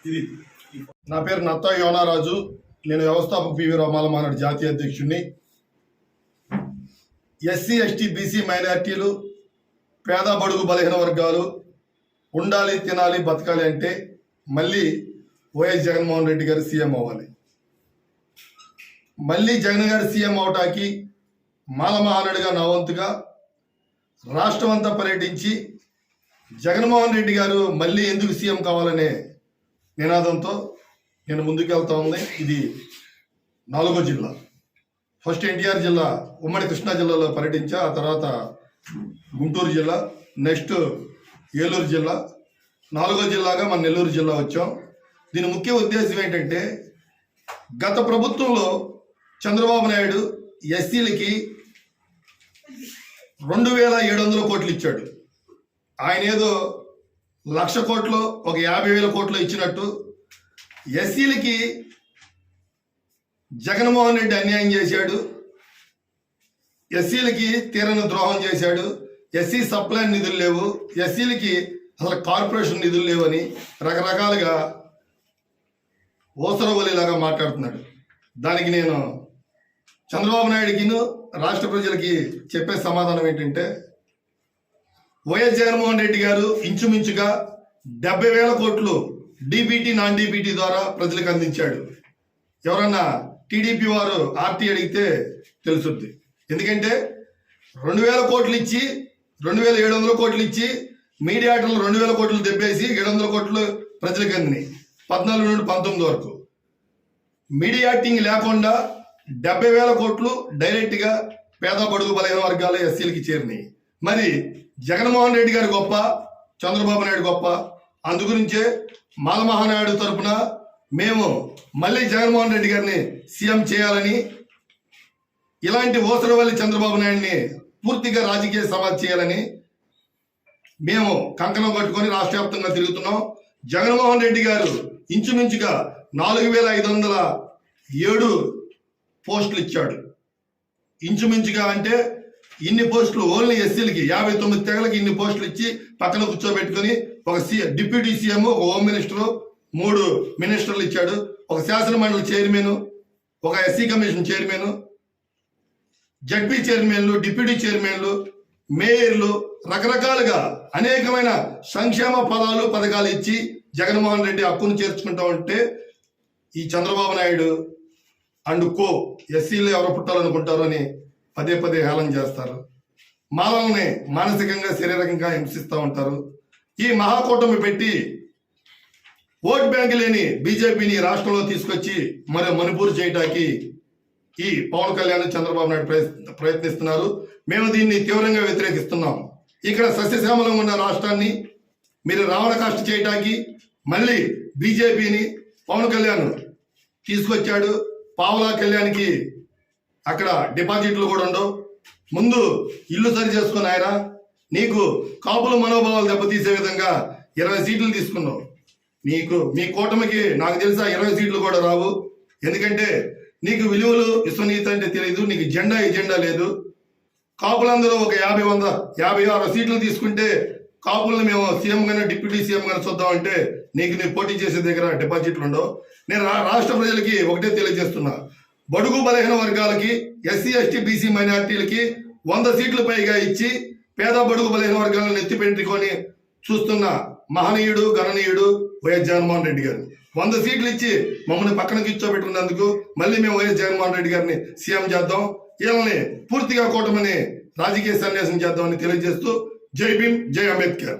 ఇది నా పేరు నత్తా యోనారాజు. నేను వ్యవస్థాపక పివి రామాల మానాడు జాతీయ అధ్యక్షుడిని. ఎస్సీ ఎస్టీ బీసీ మైనార్టీలు, పేద బడుగు బలహీన వర్గాలు ఉండాలి, తినాలి, బతకాలి అంటే మళ్ళీ వైఎస్ జగన్మోహన్ రెడ్డి గారు సీఎం అవ్వాలి. మళ్ళీ జగన్ గారు సీఎం అవటానికి మాల మహానాడుగా నా వంతుగా రాష్ట్రం అంతా పర్యటించి జగన్మోహన్ రెడ్డి గారు మళ్ళీ ఎందుకు సీఎం కావాలనే నినాదంతో నేను ముందుకెళ్తా ఉంది. ఇది 4వ జిల్లా. ఫస్ట్ ఎన్టీఆర్ జిల్లా, ఉమ్మడి కృష్ణా జిల్లాలో పర్యటించా. ఆ తర్వాత గుంటూరు జిల్లా, నెక్స్ట్ ఏలూరు జిల్లా, 4వ జిల్లాగా మన నెల్లూరు జిల్లా వచ్చాం. దీని ముఖ్య ఉద్దేశం ఏంటంటే, గత ప్రభుత్వంలో చంద్రబాబు నాయుడు ఎస్సీలకి 2700 కోట్లు ఇచ్చాడు. ఆయన ఏదో 1,00,000 కోట్లు, ఒక 50,000 కోట్లు ఇచ్చినట్టు ఎస్సీలకి జగన్మోహన్ రెడ్డి అన్యాయం చేశాడు. ఎస్సీలకి తీరని ద్రోహం చేశాడు. ఎస్సీ సప్లై నిధులు లేవు, ఎస్సీలకి అసలు కార్పొరేషన్ నిధులు లేవని రకరకాలుగా ఓసరవలిలాగా మాట్లాడుతున్నాడు. దానికి నేను చంద్రబాబు నాయుడికి, రాష్ట్ర ప్రజలకి చెప్పే సమాధానం ఏంటంటే, వైఎస్ జగన్మోహన్ రెడ్డి గారు ఇంచుమించుగా 70,000 కోట్లు డీబీటీ, నాన్ డీబీటీ ద్వారా ప్రజలకు అందించాడు. ఎవరన్నా టీడీపీ వారు ఆర్టీ అడిగితే తెలుసుద్ది. ఎందుకంటే 2,000 కోట్లు ఇచ్చి, 2,700 కోట్లు ఇచ్చి మీడియాటర్లు 2,000 కోట్లు దెబ్బేసి 700 కోట్లు ప్రజలకు అందినాయి 14 నుండి 19 వరకు. మీడియాటింగ్ లేకుండా 70,000 కోట్లు డైరెక్ట్గా పేద బడుగు బలహీన వర్గాల ఎస్సీలకి చేరినాయి. మరి జగన్మోహన్ రెడ్డి గారు గొప్ప, చంద్రబాబు నాయుడు గొప్ప. అందుగురించే మాల మహానాయుడు తరఫున మేము మళ్ళీ జగన్మోహన్ రెడ్డి గారిని సీఎం చేయాలని, ఇలాంటి ఓసరవల్లి చంద్రబాబు నాయుడిని పూర్తిగా రాజకీయ సమాధి చేయాలని మేము కంకణం కట్టుకొని రాష్ట్ర వ్యాప్తంగా తిరుగుతున్నాం. జగన్మోహన్ రెడ్డి గారు ఇంచుమించుగా 4,507 పోస్టులు ఇచ్చాడు. ఇంచుమించుగా అంటే ఇన్ని పోస్టులు ఓన్లీ ఎస్సీలకి 59 తెగలకి ఇన్ని పోస్టులు ఇచ్చి పక్కన కూర్చోబెట్టుకుని ఒక డిప్యూటీ సీఎం, ఒక హోమ్ మినిస్టరు, 3 మినిస్టర్లు ఇచ్చాడు. ఒక శాసన మండలి చైర్మన్, ఒక ఎస్సీ కమిషన్ చైర్మన్, జడ్పీ చైర్మన్లు, డిప్యూటీ చైర్మన్లు, మేయర్లు, రకరకాలుగా అనేకమైన సంక్షేమ పథకాలు ఇచ్చి జగన్మోహన్ రెడ్డి హక్కును చేర్చుకుంటా ఉంటే, ఈ చంద్రబాబు నాయుడు అండ్ కో ఎస్సీలు ఎవరు పుట్టాలనుకుంటారు అని పదే పదే హేళన చేస్తారు. మాలల్ని మానసికంగా, శారీరకంగా హింసిస్తూ ఉంటారు. ఈ మహాకూటమి పెట్టి ఓట్ బ్యాంక్ లేని బీజేపీని రాష్ట్రంలో తీసుకొచ్చి మరి మణిపూర్ చేయటానికి ఈ పవన్ కళ్యాణ్, చంద్రబాబు నాయుడు ప్రయత్నిస్తున్నారు. మేము దీన్ని తీవ్రంగా వ్యతిరేకిస్తున్నాం. ఇక్కడ సస్యశ్యామలం ఉన్న రాష్ట్రాన్ని మీరు రావణ కాష్ట చేయటానికి మళ్ళీ బీజేపీని పవన్ కళ్యాణ్ తీసుకొచ్చాడు. పావలా కళ్యాణ్కి అక్కడ డిపాజిట్లు కూడా ఉండవు. ముందు ఇల్లు సరి చేసుకుని ఆయన, నీకు కాపుల మనోభావాలు దెబ్బతీసే విధంగా 20 సీట్లు తీసుకున్నావు. మీ కూటమికి నాకు తెలుసా 20 సీట్లు కూడా రావు. ఎందుకంటే నీకు విలువలు, విశ్వనీయత అంటే తెలియదు, నీకు ఎజెండా లేదు. కాపులందరూ ఒక 50-60 సీట్లు తీసుకుంటే కాపులను మేము సీఎం గానే, డిప్యూటీ సీఎం గానే చూద్దామంటే నీకు పోటీ చేసే దగ్గర డిపాజిట్లు ఉండవు. నేను రాష్ట్ర ప్రజలకి ఒకటే తెలియజేస్తున్నా, బడుగు బలహీన వర్గాలకి, ఎస్సీ ఎస్టీ బీసీ మైనార్టీలకి 100 సీట్లు పైగా ఇచ్చి పేద బడుగు బలహీన వర్గాలను ఎత్తిపెట్టుకొని చూస్తున్న మహనీయుడు, గణనీయుడు వైఎస్ జగన్మోహన్ రెడ్డి గారు 100 సీట్లు ఇచ్చి మమ్మల్ని పక్కన కూర్చోబెట్టుకున్నందుకు మళ్ళీ మేము వైఎస్ జగన్మోహన్ రెడ్డి గారిని సీఎం చేద్దాం, వీళ్ళని పూర్తిగా కూటమిని రాజకీయ సన్యాసం చేద్దామని తెలియజేస్తూ జై భీమ్, జై అంబేద్కర్.